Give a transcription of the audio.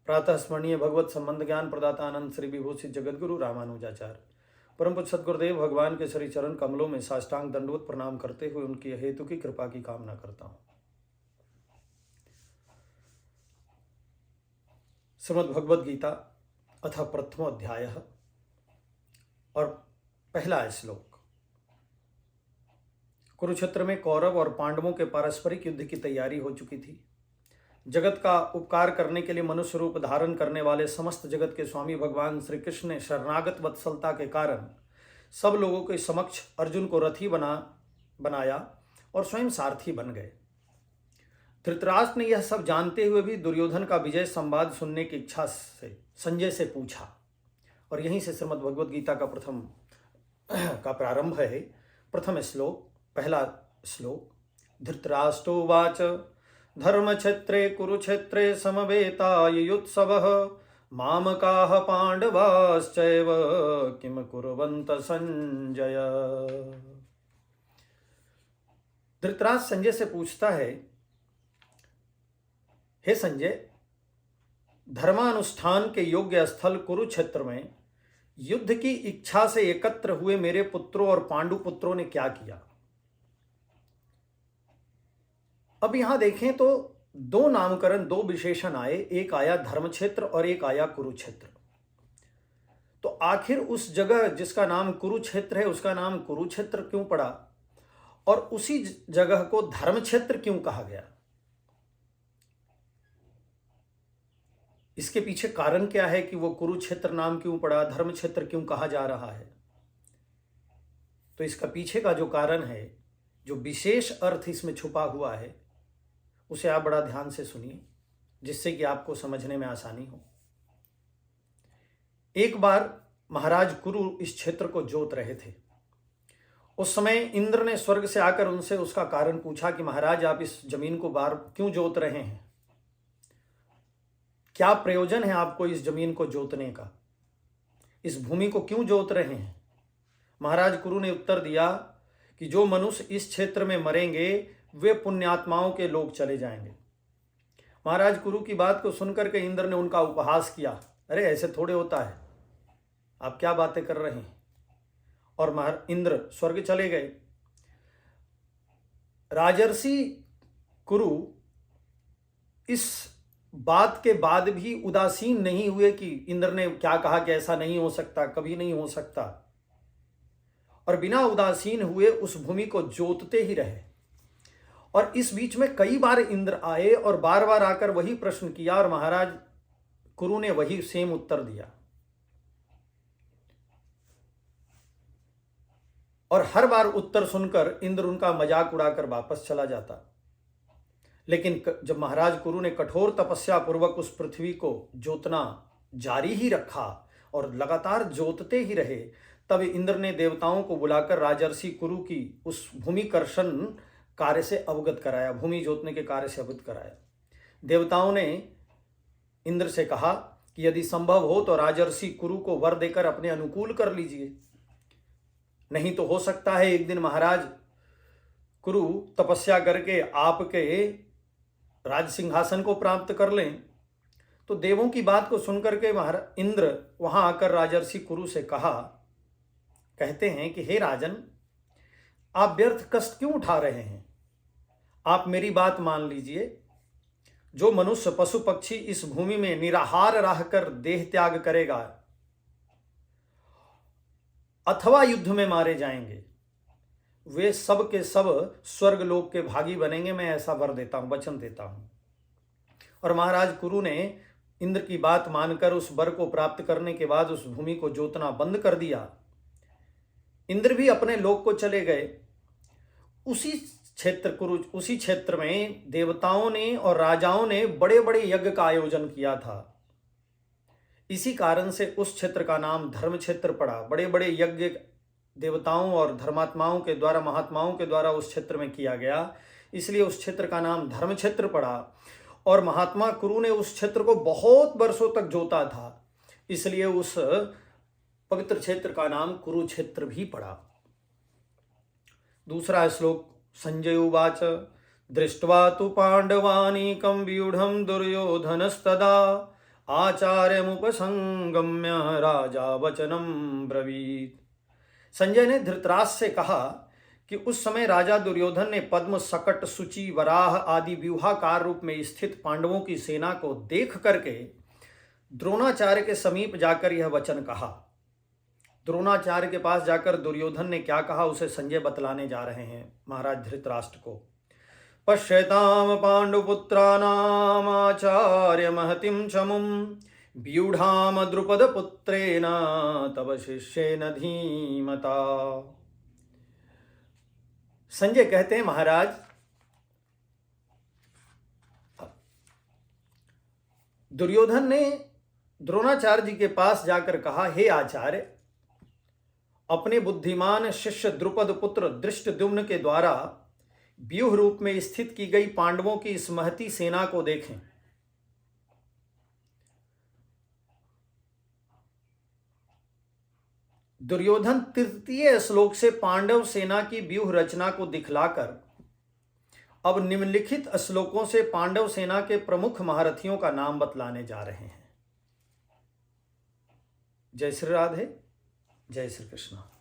प्रातः स्मरणीय भगवत संबंध ज्ञान प्रदाता आनंद श्री विभूषित जगतगुरु रामानुजाचार्य परम पूज्य सद्गुरुदेव भगवान के श्री चरण कमलों में साष्टांग दंडवत प्रणाम करते हुए उनकी हेतु की कृपा की कामना करता हूँ। श्रीमद् भगवद गीता अथ प्रथमो अध्याय और पहला श्लोक। कुरुक्षेत्र में कौरव और पांडवों के पारस्परिक युद्ध की तैयारी हो चुकी थी। जगत का उपकार करने के लिए मनुष्य रूप धारण करने वाले समस्त जगत के स्वामी भगवान श्री कृष्ण ने शरणागत वत्सलता के कारण सब लोगों के समक्ष अर्जुन को रथी बनाया और स्वयं सारथी बन गए। धृतराष्ट्र ने यह सब जानते हुए भी दुर्योधन का विजय संवाद सुनने की इच्छा से संजय से पूछा, और यहीं से श्रीमद् भगवद गीता का प्रारंभ है। प्रथम श्लोक, पहला श्लोक। धृतराष्ट्रोवाच धर्मक्षेत्रे कुरुक्षेत्रे समवेतायुत्सवः मामकाः पांडवाश्चैव किम कुर्वन्त संजय। धृतराष्ट्र संजय से पूछता है, हे संजय, धर्मानुष्ठान के योग्य स्थल कुरुक्षेत्र में युद्ध की इच्छा से एकत्र हुए मेरे पुत्रों और पांडु पुत्रों ने क्या किया। अब यहां देखें तो दो नामकरण, दो विशेषण आए, एक आया धर्मक्षेत्र और एक आया कुरुक्षेत्र। तो आखिर उस जगह जिसका नाम कुरुक्षेत्र है उसका नाम कुरुक्षेत्र क्यों पड़ा और उसी जगह को धर्मक्षेत्र क्यों कहा गया? इसके पीछे कारण क्या है कि वो कुरुक्षेत्र नाम क्यों पड़ा, धर्मक्षेत्र क्यों कहा जा रहा है? तो इसका पीछे का जो कारण है, जो विशेष अर्थ इसमें छुपा हुआ है, उसे आप बड़ा ध्यान से सुनिए, जिससे कि आपको समझने में आसानी हो। एक बार महाराज कुरु इस क्षेत्र को जोत रहे थे। उस समय इंद्र ने स्वर्ग से आकर उनसे उसका कारण पूछा कि महाराज, आप इस जमीन को बार क्यों जोत रहे हैं? क्या प्रयोजन है आपको इस जमीन को जोतने का? इस भूमि को क्यों जोत रहे हैं? महाराज कुरु ने उत्तर दिया कि जो मनुष्य इस क्षेत्र में मरेंगे वे पुण्यात्माओं के लोग चले जाएंगे। महाराज कुरु की बात को सुनकर के इंद्र ने उनका उपहास किया, अरे ऐसे थोड़े होता है, आप क्या बातें कर रहे हैं? और इंद्र स्वर्ग चले गए। राजर्षि कुरु इस बात के बाद भी उदासीन नहीं हुए कि इंद्र ने क्या कहा कि ऐसा नहीं हो सकता, कभी नहीं हो सकता, और बिना उदासीन हुए उस भूमि को जोतते ही रहे। और इस बीच में कई बार इंद्र आए और बार बार आकर वही प्रश्न किया और महाराज कुरु ने वही सेम उत्तर दिया। और हर बार उत्तर सुनकर इंद्र उनका मजाक उड़ाकर वापस चला जाता। लेकिन जब महाराज कुरु ने कठोर तपस्या पूर्वक उस पृथ्वी को जोतना जारी ही रखा और लगातार जोतते ही रहे, तब इंद्र ने देवताओं को बुलाकर राजर्षि कुरु की उस भूमिकर्षण कार्य से अवगत कराया, भूमि जोतने के कार्य से अवगत कराया। देवताओं ने इंद्र से कहा कि यदि संभव हो तो राजर्षि कुरु को वर देकर अपने अनुकूल कर लीजिए, नहीं तो हो सकता है एक दिन महाराज कुरु तपस्या करके आपके राज सिंहासन को प्राप्त कर लें। तो देवों की बात को सुनकर के महाराज इंद्र वहां आकर राजर्षि कुरु से कहते हैं कि हे राजन, आप व्यर्थ कष्ट क्यों उठा रहे हैं? आप मेरी बात मान लीजिए। जो मनुष्य पशु पक्षी इस भूमि में निराहार रहकर देह त्याग करेगा अथवा युद्ध में मारे जाएंगे, वे सब के सब स्वर्ग लोक के भागी बनेंगे। मैं ऐसा वर देता हूं, वचन देता हूं। और महाराज कुरु ने इंद्र की बात मानकर उस वर को प्राप्त करने के बाद उस भूमि को जोतना बंद कर दिया। इंद्र भी अपने लोक को चले गए। उसी क्षेत्र में देवताओं ने और राजाओं ने बड़े बड़े यज्ञ का आयोजन किया था। इसी कारण से उस क्षेत्र का नाम धर्म क्षेत्र पड़ा। बड़े बड़े यज्ञ देवताओं और धर्मात्माओं के द्वारा, महात्माओं के द्वारा उस क्षेत्र में किया गया, इसलिए उस क्षेत्र का नाम धर्म क्षेत्र पड़ा। और महात्मा कुरु ने उस क्षेत्र को बहुत वर्षों तक जोता था, इसलिए उस पवित्र क्षेत्र का नाम कुरुक्षेत्र भी पड़ा। दूसरा श्लोक। संजय उवाच दृष्ट्वा तु पांडवानीकं व्यूढ़ं दुर्योधनस्तदा आचार्यमुपसंगम्य राजा वचनम ब्रवीत। संजय ने धृतराष्ट्र से कहा कि उस समय राजा दुर्योधन ने पद्म, सकट, सूची, वराह आदि व्यूहाकार रूप में स्थित पांडवों की सेना को देख करके द्रोणाचार्य के समीप जाकर यह वचन कहा। द्रोणाचार्य के पास जाकर दुर्योधन ने क्या कहा उसे संजय बतलाने जा रहे हैं महाराज धृतराष्ट्र को। पश्यताम पांडुपुत्राणाम आचार्य महतिम चमुम व्यूढ़ाम द्रुपद पुत्रेण तव शिष्येन धीमता। संजय कहते हैं महाराज, दुर्योधन ने द्रोणाचार्य जी के पास जाकर कहा, हे आचार्य, अपने बुद्धिमान शिष्य द्रुपद पुत्र धृष्टद्युम्न के द्वारा व्यूह रूप में स्थित की गई पांडवों की इस महती सेना को देखें। दुर्योधन तृतीय श्लोक से पांडव सेना की व्यूह रचना को दिखलाकर अब निम्नलिखित श्लोकों से पांडव सेना के प्रमुख महारथियों का नाम बतलाने जा रहे हैं। जय श्री राधे, जय श्री कृष्ण।